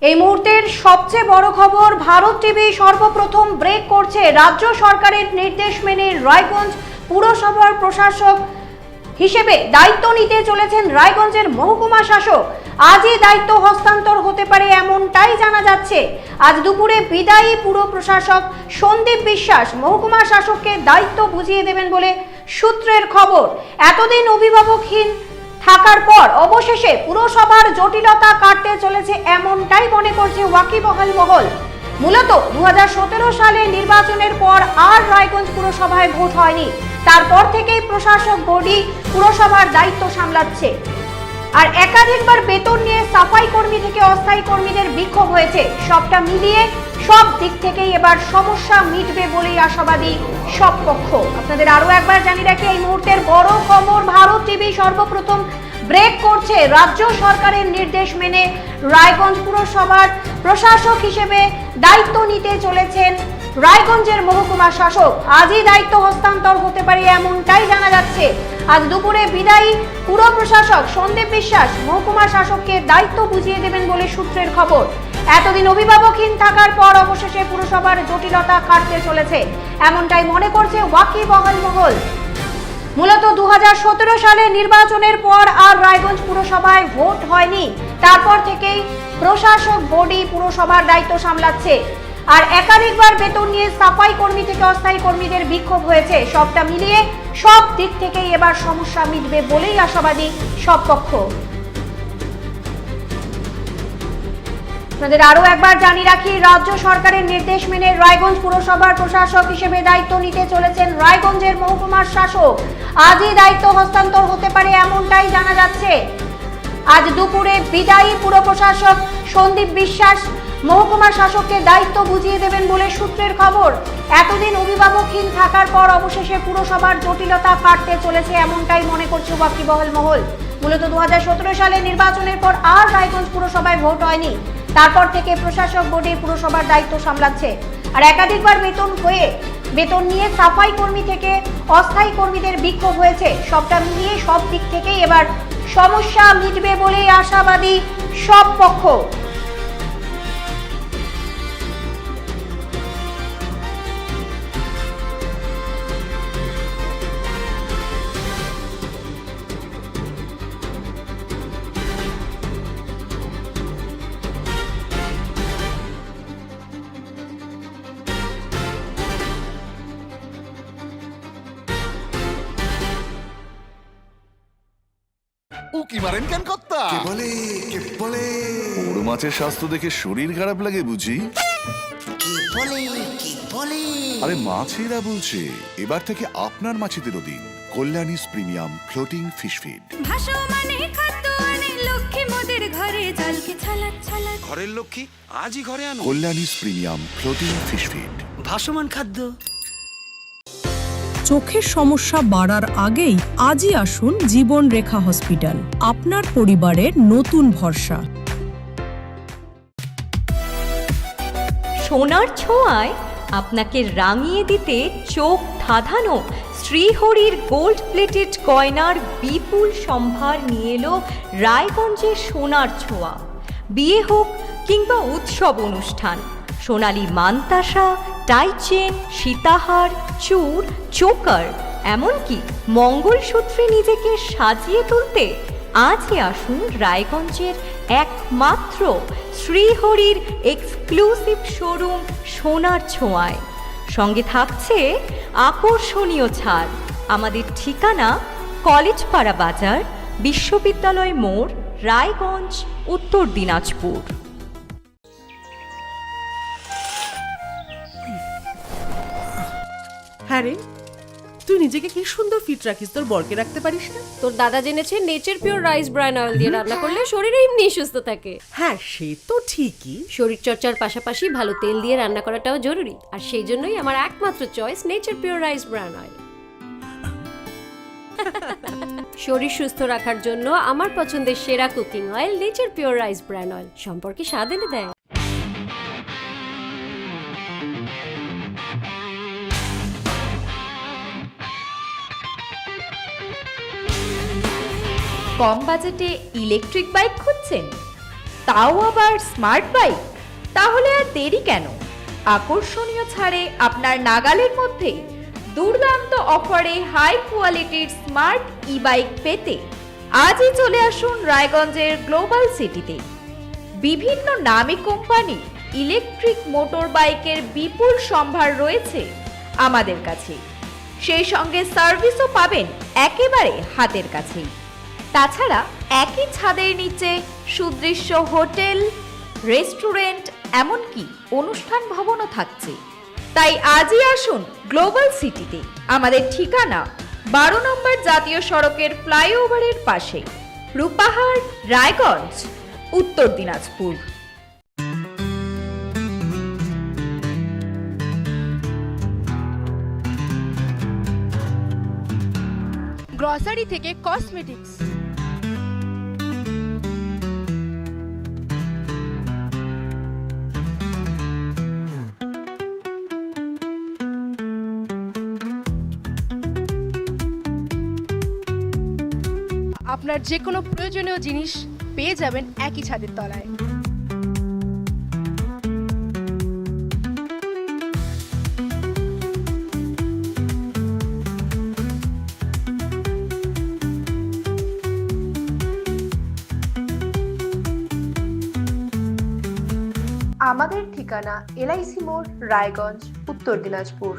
এই মুহূর্তের সবচেয়ে বড় খবর, ভারত টিভি সর্বপ্রথম ব্রেক করছে। রাজ্য সরকারের নির্দেশ মেনে রায়গঞ্জ পুরসভার প্রশাসক হিসেবে দায়িত্ব নিতে চলেছেন রায়গঞ্জের মহকুমা শাসক। আজই দায়িত্ব হস্তান্তর হতে পারে এমনটাই জানা যাচ্ছে। আজ দুপুরে বিদায়ী পুর প্রশাসক সন্দীপ বিশ্বাস মহকুমা শাসককে দায়িত্ব বুঝিয়ে দেবেন বলে সূত্রের খবর। এতদিন অভিভাবকহীন থাকার পর অবশেষে পুরসভার জটিলতা কাটতে চলেছে এমনটাই মনে করছে ওয়াকিবহাল মহল। মূলত 2017 সালে নির্বাচনের পর আর রায়গঞ্জ পুরসভায় ভোট হয়নি। তারপর থেকেই প্রশাসক বডি পুরসভার দায়িত্ব সামলাচ্ছে। আর একাধিকবার বেতন নিয়ে সাফাই কর্মী থেকে অস্থায়ী কর্মীদের বিক্ষোভ হয়েছে। সবটা মিলিয়ে সব দিক থেকেই এবার সমস্যা মিটবে বলেই আশাবাদী সব পক্ষ। আপনাদের আরো একবার জানিয়ে রাখি, এই মুহূর্তের বড় খবর, ভারত টিভি সর্বপ্রথম ব্রেক করছে। রাজ্য সরকারের নির্দেশ মেনে রায়গঞ্জ পুরসভার প্রশাসক হিসেবে দায়িত্ব নিতে চলেছেন রায়গঞ্জের মহকুমা শাসক। আজই দায়িত্ব হস্তান্তর হতে পারে এমনটাই জানা যাচ্ছে। আজ দুপুরে বিদায়ী পুর প্রশাসক সন্দীপ বিশ্বাস মহকুমা শাসককে দায়িত্ব বুঝিয়ে দেবেন বলে সূত্রের খবর। এতদিন অভিভাবকহীন থাকার পর অবশেষে পুরসভার জটিলতা কাটতে চলেছে এমনটাই মনে করছে ওয়াকিবহাল মহল। মূলত 2017 সালে নির্বাচনের পর আর রায়গঞ্জ পুরসভায় ভোট হয়নি। তারপর থেকেই প্রশাসক বডি পুরসভার দায়িত্ব সামলাচ্ছে। আর একাধিকবার বেতন নিয়ে সাফাই কর্মী থেকে অস্থায়ী কর্মীদের বিক্ষোভ হয়েছে। সবটা মিলিয়ে সব দিক থেকেই এবার সমস্যা মিটবে বলেই আশাবাদী সব পক্ষ। আপনাদের আরো একবার জানিয়ে রাখি, রাজ্য সরকারের নির্দেশ মেনে রায়গঞ্জ পুরসভার প্রশাসক হিসেবে দায়িত্ব নিতে চলেছেন রায়গঞ্জের মহকুমার শাসক। আজই দায়িত্ব হস্তান্তর হতে পারে এমনটাই জানা যাচ্ছে। আজ দুপুরে বিদায়ী পুর প্রশাসক সন্দীপ বিশ্বাস মহকুমা শাসককে দায়িত্ব বুঝিয়ে দেবেন বলে সূত্রের খবর। এতদিন অভিভাবকহীন থাকার পর অবশেষে পুরসভার জটিলতা কাটতে চলেছে এমনটাই মনে করছে ওয়াকিবহাল মহল। মূলত 2017 সালে নির্বাচনের পর আর রায়গঞ্জ পুরসভায় ভোট হয়নি। তারপর থেকে প্রশাসক বডি পুরসভার দায়িত্ব সামলাচ্ছে। আর একাধিকবার বেতন নিয়ে সাফাই কর্মী থেকে অস্থায়ী কর্মীদের বিক্ষোভ হয়েছে। সবটা মিলিয়ে সব দিক থেকেই এবার সমস্যা মিটবে বলেই আশাবাদী সব পক্ষ। উকি মারেন কেন কর্তা? কে বলে বড় মাছের স্বাস্থ্য দেখে শরীর খারাপ লাগে বুঝি? কে বলে আরে মাছেরা বলছে, এবার থেকে আপনার মাছেদেরও দিন কল্যাণীস প্রিমিয়াম ফ্লোটিং ফিশ ফিড। ঘরের লক্ষ্মী আজই ঘরে আনো কল্যাণীস প্রিমিয়াম ফ্লোটিং ফিশ ফিড। ভাসমান খাদ্য। চোখের সমস্যা বাড়ার আগেই আজই আসুন জীবন রেখা হসপিটাল, আপনার পরিবারের নতুন ভরসা। সোনার ছোঁয়ায় আপনাকে রাঙিয়ে দিতে চোখ ধাঁধানো শ্রীহরির গোল্ড প্লেটেড গয়নার বিপুল সম্ভার নিয়ে এলো রায়গঞ্জের সোনার ছোঁয়া। বিয়ে হোক কিংবা উৎসব অনুষ্ঠান, সোনালী মানতাসা, টাইচেন, সীতাহার, চূড়, চোকার, এমনকি মঙ্গলসূত্রে নিজেকে সাজিয়ে তুলতে আজই আসুন রায়গঞ্জের একমাত্র শ্রীহরির এক্সক্লুসিভ শোরুম সোনার ছোঁয়ায়। সঙ্গে থাকছে আকর্ষণীয় ছাড়। আমাদের ঠিকানা কলেজপাড়া বাজার, বিশ্ববিদ্যালয় মোড়, রায়গঞ্জ, উত্তর দিনাজপুর। হ্যাঁ রে, তুই নিজেকে কি সুন্দর ফিট রাখিস, তোর বরকে রাখতে পারিস না? তোর দাদা জেনেছে nature pure rice bran oil দিয়ে রান্না করলে শরীর এমনি সুস্থ থাকে। হ্যাঁ সে তো ঠিকই, শরীর চর্চার পাশাপাশি ভালো তেল দিয়ে রান্না করাটাও জরুরি। আর সেই জন্যই আমার একমাত্র choice nature pure rice bran oil. শরীর সুস্থ রাখার জন্য আমার পছন্দের সেরা cooking oil nature pure rice bran oil, সম্পর্কে স্বাদ এনে দেয়। কম বাজেটে ইলেকট্রিক বাইক খুঁজছেন? তাও আবার স্মার্ট বাইক? তাহলে আর দেরি কেন? আকর্ষণীয় ছাড়ে আপনার নাগালের মধ্যেই দুর্দান্ত অফারে হাই কোয়ালিটির স্মার্ট ই বাইক পেতে আজই চলে আসুন রায়গঞ্জের গ্লোবাল সিটিতে। বিভিন্ন নামী কোম্পানি ইলেকট্রিক মোটর বাইকের বিপুল সম্ভার রয়েছে আমাদের কাছে, সেই সঙ্গে সার্ভিসও পাবেন একেবারে হাতের কাছেই। তাছাড়া একই ছাদের নিচে সুদৃশ্য হোটেল, রেস্টুরেন্ট, এমনকি অনুষ্ঠান ভবনও থাকছে। তাই আজই আসুন গ্লোবাল সিটিতে। আমাদের ঠিকানা 12 নম্বর জাতীয় সড়কের ফ্লাইওভারের পাশে, রূপাহার, রায়গঞ্জ, উত্তর দিনাজপুর। গ্রসারি থেকে কসমেটিক্স, আপনার যে কোনো প্রয়োজনীয় জিনিস পেয়ে যাবেন একই ছাদের তলায়। আমাদের ঠিকানা LIC মোড়, রায়গঞ্জ, উত্তর দিনাজপুর।